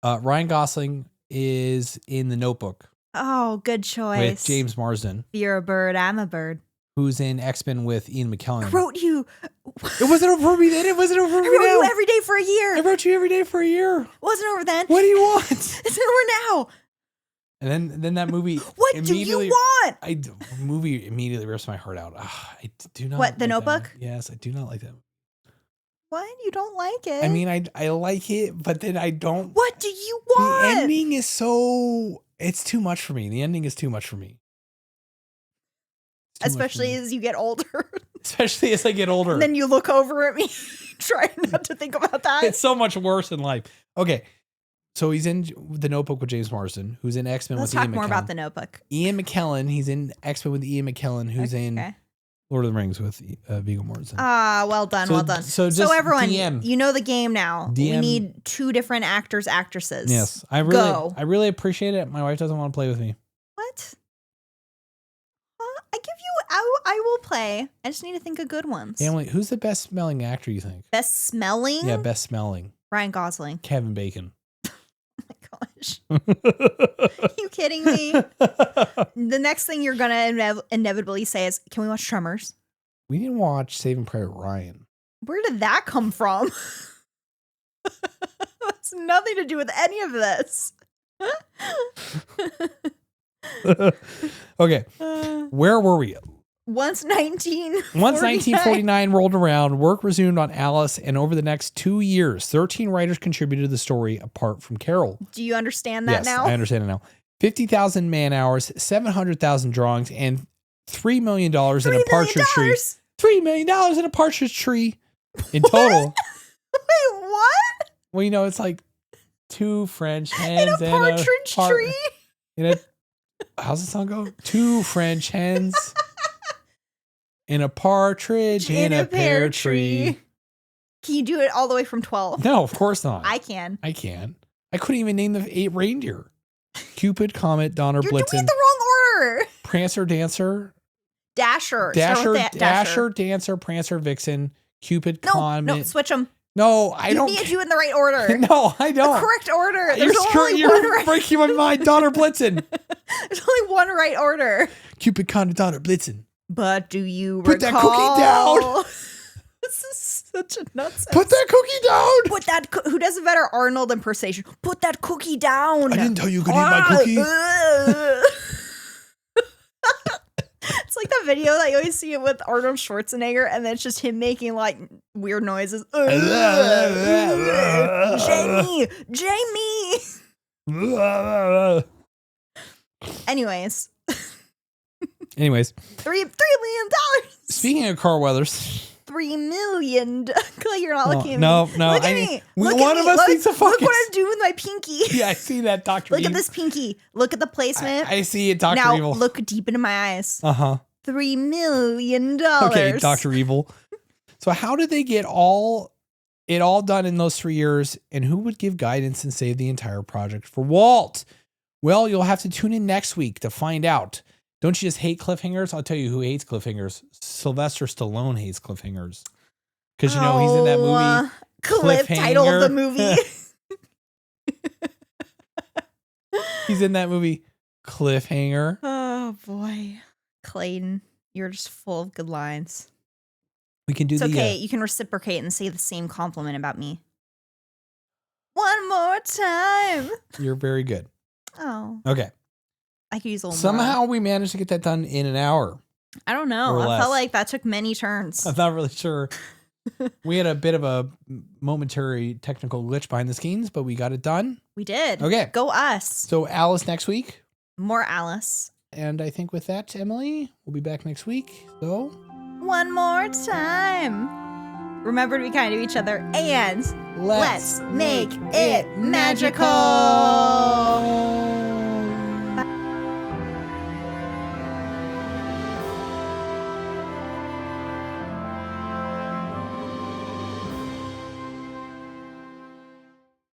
Ryan Gosling is in The Notebook. Oh, good choice. With James Marsden. If you're a bird, I'm a bird. Who's in X-Men with Ian McKellen. I wrote you. It wasn't over for me then. It wasn't over for me now. I wrote you every day for a year. I wrote you every day for a year. It wasn't over then. What do you want? It's over now. And then that movie. What do you want? Movie immediately rips my heart out. I do not. What, The Notebook? Yes, I do not like that. What? You don't like it? I mean, I like it, but then I don't. What do you want? The ending is so. It's too much for me. The ending is too much for me. Especially as you get older. Especially as I get older. And then you look over at me, trying not to think about that. It's so much worse in life. Okay. So he's in The Notebook with James Marsden, who's in X-Men with Ian McKellen. Let's talk more about The Notebook. Ian McKellen, he's in X-Men with Ian McKellen, who's in Lord of the Rings with Viggo Mortensen. Ah, well done, well done. So everyone, DM. you know the game now. DM. We need 2 different actors, actresses. Yes, I really appreciate it. My wife doesn't want to play with me. What? I give you. I will play. I just need to think of good ones. Emily, who's the best smelling actor you think? Best smelling? Yeah, best smelling. Ryan Gosling. Kevin Bacon. Oh my gosh. Are you kidding me? The next thing you're gonna inevitably say is, "Can we watch Tremors?" We didn't watch Saving Private Ryan. Where did that come from? That's nothing to do with any of this. Okay, where were we? Once 1949 rolled around, work resumed on Alice, and over the next 2 years, 13 writers contributed to the story apart from Carol. Do you understand that now? Yes, I understand it now. 50,000 man hours, 700,000 drawings, and $3 million in a partridge tree. $3 million in a partridge tree in total. Wait, what? Well, you know, it's like 2 French hens in a partridge tree. How's the song go? 2 French hens in a partridge in a pear tree. Can you do it all the way from 12? No, of course not. I can. I can't. I couldn't even name the 8 reindeer. Cupid, Comet, Donner, You're Blitzen. doing it the wrong order. Prancer, Dancer. Dasher, Dancer, Prancer, Vixen, Cupid, Comet. No, switch them. No, I don't. You need to do it in the right order. No, I don't. The correct order. You're breaking my mind. Donner, Blitzen. There's only one right order. Cupid, Comet, Donner, Blitzen. But do you put that cookie down? This is such a nonsense. Put that cookie down. Put that. Who does a better Arnold impersonation? Put that cookie down. I didn't tell you could eat my cookie. It's like that video that you always see it with Arnold Schwarzenegger, and then it's just him making like weird noises. Jamie. Anyways, $3 million. Speaking of Carl Weathers, $3 million. Clay, you're not looking at me. No. Look at me. One of us needs to focus. Look what I'm doing with my pinky. Yeah, I see that, Dr. Look at this pinky. Look at the placement. I see it, Dr. Evil. Now look deep into my eyes. Uh-huh. $3 million. Okay, Dr. Evil. So how did they get it all done in those 3 years? And who would give guidance and save the entire project for Walt? Well, you'll have to tune in next week to find out. Don't you just hate cliffhangers? I'll tell you who hates cliffhangers. Sylvester Stallone hates cliffhangers. Because, you know, he's in that movie. Cliff title of the movie. He's in that movie, Cliffhanger. Oh, boy. Clayton, you're just full of good lines. We can do it's okay. You can reciprocate and say the same compliment about me. One more time. You're very good. Oh. Okay. I could use a little Somehow more. we managed to get that done in an hour. I don't know. I felt like that took many turns. I'm not really sure. We had a bit of a momentary technical glitch behind the scenes, but we got it done. We did. Okay. Go us. So Alice next week. More Alice. And I think with that, Emily, we'll be back next week. So one more time. Remember to be kind to each other and let's make it magical.